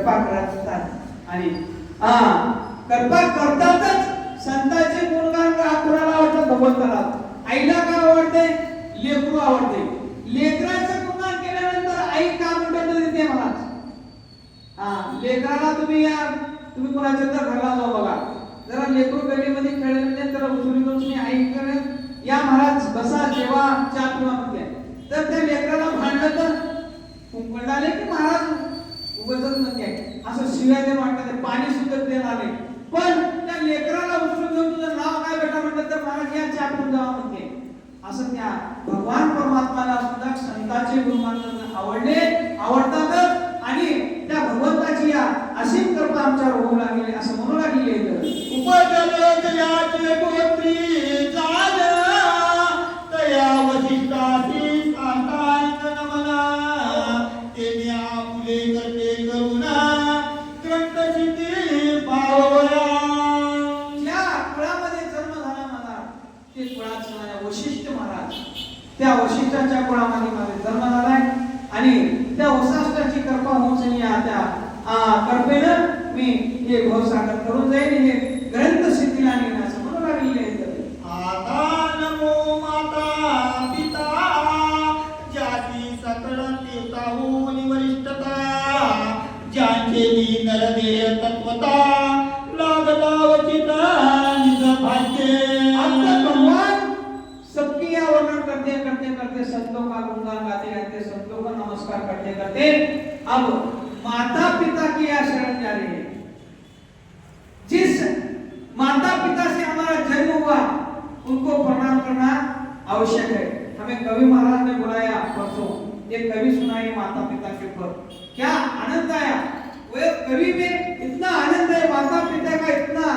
कृपा करतात आणि कृपा करतातच. संतांचे गुणगान कोणाला आवडतं? भगवंताला. आईला काय आवडते? लेकरू आवडते. लेकराचं गुणगान केल्यानंतर आई का म्हणतात देते मला. लेकराला तुम्ही कोणाच्या तर घरला जाऊ बघा, जरा लेकरू गलीमध्ये खेळले तर उचलून तुम्ही आई करे या महाराज बसा जेवा चहा पिवा म्हणते, तर त्या लेकराला भांडलं तर कुंकडाले की महाराज उगतच म्हणते असं शिव्या देऊन वाटतं, पाणी सुद्धा देणार नाही. पण त्या लेकराला उचलून घेऊन तुझं नाव काय बेटा म्हटलं तर महाराज या चहा पिऊन जावा म्हणते. असं त्या भगवान परमात्माला सुद्धा संतांचे गुणगान आवडतातच आणि त्या भगवंताची या असीम कृपा आमच्यावर होऊ लागली असं म्हणू लागली आहे. उपजलयाचे पुत्री जाल तया वशिष्ठाची सांतांतन मला तेने आपुले करते करुणा ग्रंथ सिद्धी पावया. ज्या कुळामध्ये जन्म झाला माझा ते कुळाचं माझ्या वशिष्ठ महाराज, त्या वशिष्ठाच्या कुळामध्ये माझा जन्म झालाय आणि त्या वशिष्ठाची कृपा होऊन त्या कृपेनं मी हे घोषागर करून जाईन, हे ग्रंथ सिद्धीला नेईन असं म्हणू लागलेले आहेत. आता नमो माता पिता ज्याची सकळ तीर्थाहून वरिष्ठता ज्यांचे नरदेह तत्वता लागला वचिता निज भाग्य. आता भगवान सबकी या वर्णन करते करते करते संतों का गुणगान गाते गाते संतों का नमस्कार करते करते अब माता पिता की या शरण जा रही है. जिस माता पिता से हमारा जन्म हुआ उनको प्रणाम करना आवश्यक है. हमें कवि महाराज ने बुलाया परसों, एक कवि सुनाई माता पिता के ऊपर, क्या आनंद आया. वो कवि में इतना आनंद है, माता पिता का इतना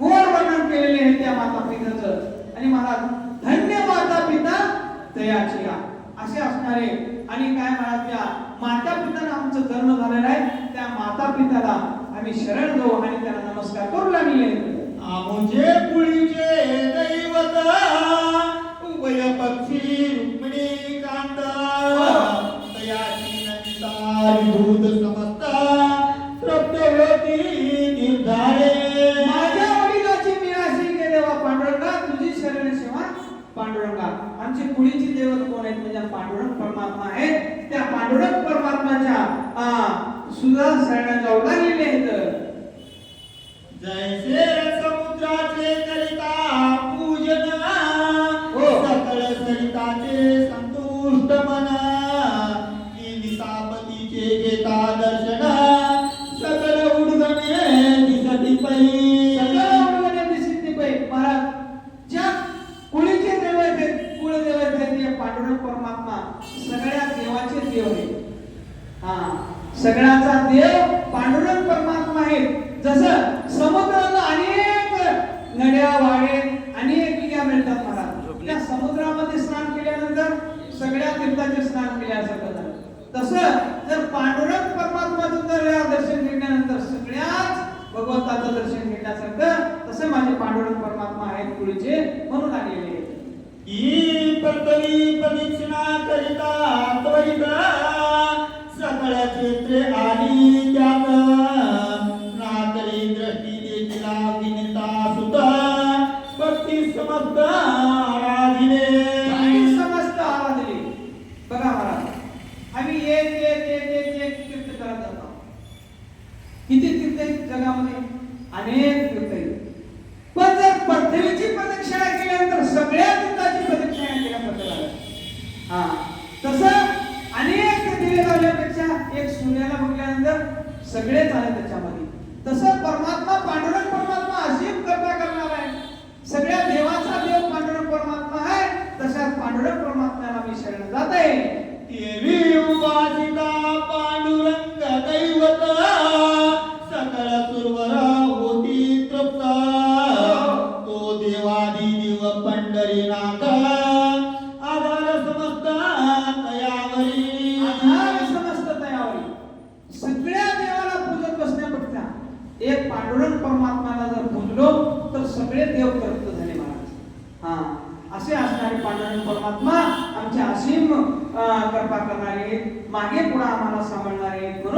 गोड वर्णन केलेले आहे त्या माता पिताचं. आणि महाराज धन्य माता पिता तयाची असे असणारे आणि काय महाराज त्या माता पिताला आमचा जन्म झालेला आहे त्या माता पिताला आम्ही शरण जाऊ आणि त्यांना नमस्कार करू लागले. आमुचे पुळीचे दैवत उभय पक्षी रुक्मिणी कांत तयाची नंदिता विभूत समस्ता सत्यवती निर्धारे. माझ्या वडिलाची मी अशी के देवा पांडुरंगा तुझी शरण सेवा पांडुरंगा. आमची पुढीची दैवत कोण आहेत म्हणजे पांडुरंग परमात्मा आहे. त्या पांडुरंग परमात्माच्या सुद्धा शरण जाऊ लागलेले आहेत. जैसे समुद्राचे करिता पूजन सकळ सरिताचे संतुष्ट मन निसापतीचे घेता दर्शन सकळ उडगणे दिसती पै. सकळ उडगणे दिसती पै. महाराज ज्या कुळीचे देव आहेत कुळदेव आहेत ते पांडुरंग परमात्मा सगळ्या देवाचे देव आहेत. सगळ्याचा देव पांडुरंग परमात्मा आहे. जसं समुद्राला अनेक नद्या वाडे अनेक विद्या मिळतात महाराज, त्या समुद्रामध्ये स्नान केल्यानंतर सगळ्या तीर्थाचे स्नान केल्यासारखं झालं. तसं जर पांडुरंग परमात्माचं जर दर्शन घेतल्यानंतर सगळ्याच भगवंताचं दर्शन घेतल्यासारखं तसं माझे पांडुरंग परमात्मा आहेत पुढचे म्हणून आलेले आहेत. ही पतली प्रदक्षिणा करिता त्वरित सकळ क्षेत्रे आली त्यात नातरी दृष्टी देखिला विनिता सुता भक्ती समस्त आराधिले. आणि समस्त आराधले. बघा महाराज आम्ही एक एक एक एक एक तीर्थ करत जातो. किती तीर्थ आहेत जगामध्ये? अनेक तीर्थ आहेत. पण जर पृथ्वीची प्रदक्षिणा केल्यानंतर सगळ्या तीर्थाची प्रदक्षिणा केल्यासारखं झालं. तसं अनेक दिवे लावल्यापेक्षा एक सूर्याला बघल्यानंतर सगळे झाले त्याच्यामध्ये. तसं परमात्मा पांडुरंग परमात्मा असीम कृपा करणार आहे. सगळ्या देवाचा देव पांडुरंग परमात्मा आहे. तशाच पांडुरंग परमात्म्याला मी शरण जात आहे. देवी उपासिता पांडुरंग दैवत सकळ सुरवर होती तृप्त तो देवादी देव पंढरीनाथ आधार समस्त तयावरी. आधार समस्त तयावरी. सगळ्या देवाला पूजत बसण्यापेक्षा एक पांडुरंग परमात्म्याला जर पूजलो तर सगळे देव तृप्त झाले महाराज. असे असणारे पांडुरंग परमात्मा आमच्या असीम कृपा करणारे मागे पुढे आम्हाला